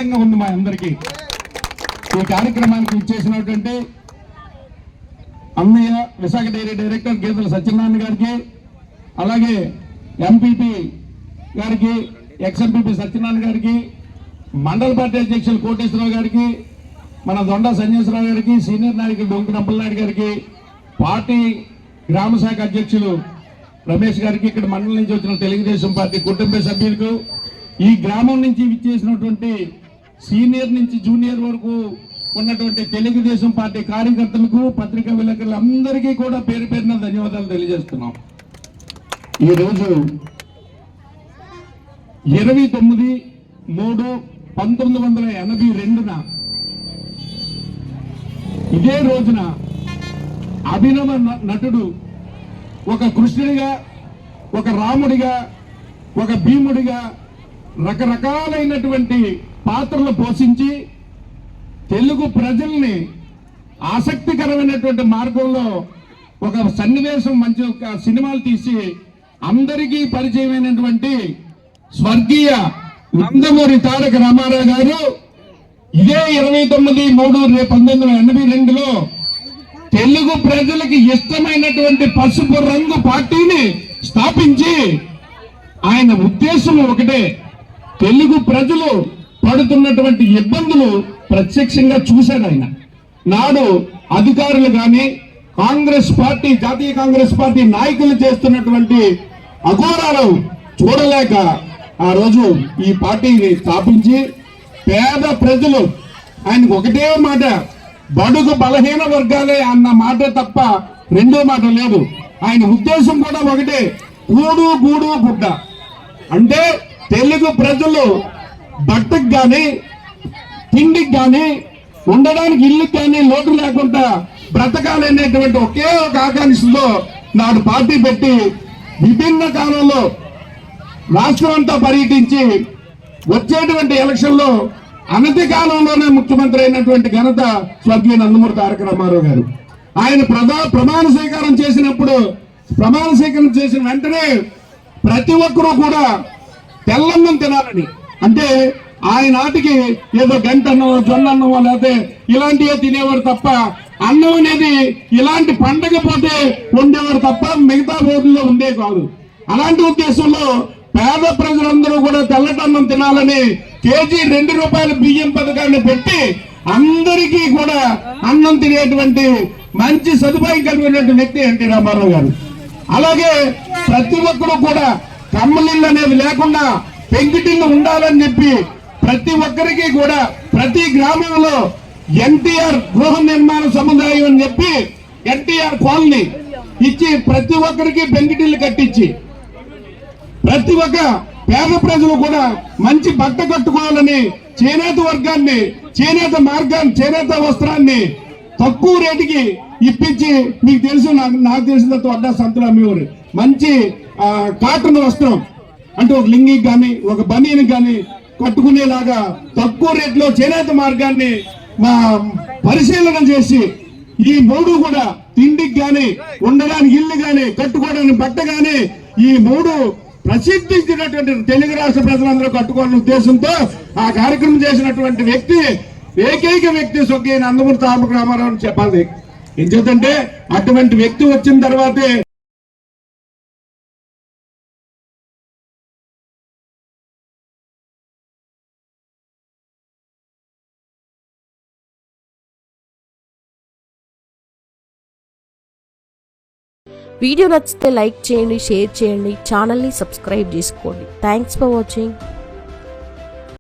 సంతోషంగా ఉంది మా అందరికీ. ఈ కార్యక్రమానికి ఇచ్చేసినటువంటి అన్నయ్య విశాఖ డైరీ డైరెక్టర్ గీతల సత్యనారాయణ గారికి, అలాగే ఎంపీపీ గారికి, ఎక్స్ఎంపీపీ సత్యనారాయణ గారికి, మండల పార్టీ అధ్యక్షులు కోటేశ్వరరావు గారికి, మన దొండ సంజేశ్వరరావు గారికి, సీనియర్ నాయకులు డొంకి నంపలనాయుడు గారికి, పార్టీ గ్రామ శాఖ అధ్యక్షులు రమేష్ గారికి, ఇక్కడ మండలం నుంచి వచ్చిన తెలుగుదేశం పార్టీ కుటుంబ సభ్యులకు, ఈ గ్రామం నుంచి విచ్చేసినటువంటి సీనియర్ నుంచి జూనియర్ వరకు ఉన్నటువంటి తెలుగుదేశం పార్టీ కార్యకర్తలకు, పత్రికా విలేకరులు అందరికీ కూడా పేరు పేరున ధన్యవాదాలు తెలియజేస్తున్నాం. ఈరోజు 29/3/1982న ఇదే రోజున అభినవ నటుడు ఒక కృష్ణుడిగా, ఒక రాముడిగా, ఒక భీముడిగా రకరకాలైనటువంటి పాత్రలు పోషించి తెలుగు ప్రజల్ని ఆసక్తికరమైనటువంటి మార్గంలో ఒక సన్నివేశం మంచి ఒక సినిమాలు తీసి అందరికీ పరిచయమైనటువంటి స్వర్గీయ నందమూరి తారక రామారావు గారు ఇదే 29/3/1982లో తెలుగు ప్రజలకు ఇష్టమైనటువంటి పసుపు రంగు పార్టీని స్థాపించి ఆయన ఉద్దేశం ఒకటే, తెలుగు ప్రజలు పడుతున్నటువంటి ఇబ్బందులు ప్రత్యక్షంగా చూశాడు ఆయన. నాడు అధికారులు కానీ కాంగ్రెస్ పార్టీ, జాతీయ కాంగ్రెస్ పార్టీ నాయకులు చేస్తున్నటువంటి అఘోరాలు చూడలేక ఆ రోజు ఈ పార్టీని స్థాపించి పేద ప్రజలు, ఆయనకు ఒకటే మాట, బడుగు బలహీన వర్గాలే అన్న మాట తప్ప రెండో మాట లేదు. ఆయన ఉద్దేశం కూడా ఒకటే, కూడు గూడు గుడ్డ. అంటే తెలుగు ప్రజలు బట్టకు కానీ, తిండికి కానీ, ఉండడానికి ఇల్లుకి కానీ లోటు లేకుండా బ్రతకాలనేటువంటి ఒకే ఒక ఆకాంక్షలో నాడు పార్టీ పెట్టి విభిన్న కాలంలో రాష్ట్రం అంతా పర్యటించి వచ్చేటువంటి ఎలక్షన్లో అనతి కాలంలోనే ముఖ్యమంత్రి అయినటువంటి ఘనత స్వర్గీయ నందమూరి తారక రామారావు గారు. ఆయన ప్రమాణ స్వీకారం చేసినప్పుడు, ప్రమాణ స్వీకారం చేసిన వెంటనే ప్రతి ఒక్కరూ కూడా తెల్లన్నం తినాలని, అంటే ఆయన నాటికి ఏదో గంటన్నో జొన్నన్నమో లేకపోతే ఇలాంటివే తినేవారు తప్ప అన్నం అనేది ఇలాంటి పండగ పోతే ఉండేవారు తప్ప మిగతా రోజుల్లో ఉండే కాదు. అలాంటి ఉద్దేశంలో పేద ప్రజలందరూ కూడా తెల్లటన్నం తినాలని కేజీ ₹2 బియ్యం పథకాన్ని పెట్టి అందరికీ కూడా అన్నం తినేటువంటి మంచి సదుపాయం కలిగినటువంటి వ్యక్తి ఎన్టీ రామారావు గారు. అలాగే ప్రతి ఒక్కరూ కూడా కమ్మలిల్లు అనేది లేకుండా పెంకిటిల్లు ఉండాలని చెప్పి ప్రతి ఒక్కరికి కూడా ప్రతి గ్రామంలో ఎన్టీఆర్ గృహ నిర్మాణ సముదాయం అని చెప్పి ఎన్టీఆర్ కాలనీ ఇచ్చి ప్రతి ఒక్కరికి పెంకిటిల్లు కట్టించి ప్రతి ఒక్క పేద ప్రజలు కూడా మంచి బట్ట కట్టుకోవాలని చేనేత వర్గాన్ని, చేనేత మార్గాన్ని, చేనేత వస్త్రాన్ని తక్కువ రేటుకి ఇప్పించి, మీకు తెలుసు, నాకు తెలిసినంత వడ్డా సంతలో అమ్మేవారు మంచి కాటన్ వస్త్రం, అంటే ఒక లింగికి కానీ ఒక బనీనికి కానీ కట్టుకునేలాగా తక్కువ రేట్లో చేనేత మార్గాన్ని పరిశీలన చేసి ఈ మూడు కూడా తిండికి కానీ, ఉండడానికి ఇల్లు కానీ, కట్టుకోవడానికి బట్ట కానీ ఈ మూడు ప్రసిద్ధించినటువంటి తెలుగు రాష్ట్ర ప్రజలందరూ కట్టుకోవాలనే ఉద్దేశంతో ఆ కార్యక్రమం చేసినటువంటి వ్యక్తి, ఏకైక వ్యక్తి స్వర్గీయ నందమూరి తారక రామారావు అని చెప్పాలి. ఏం చేద్దంటే అటువంటి వ్యక్తి వచ్చిన తర్వాతే వీడియో నచ్చితే లైక్ చేయండి, షేర్ చేయండి, ఛానల్ని సబ్స్క్రైబ్ చేసుకోండి. Thanks for watching.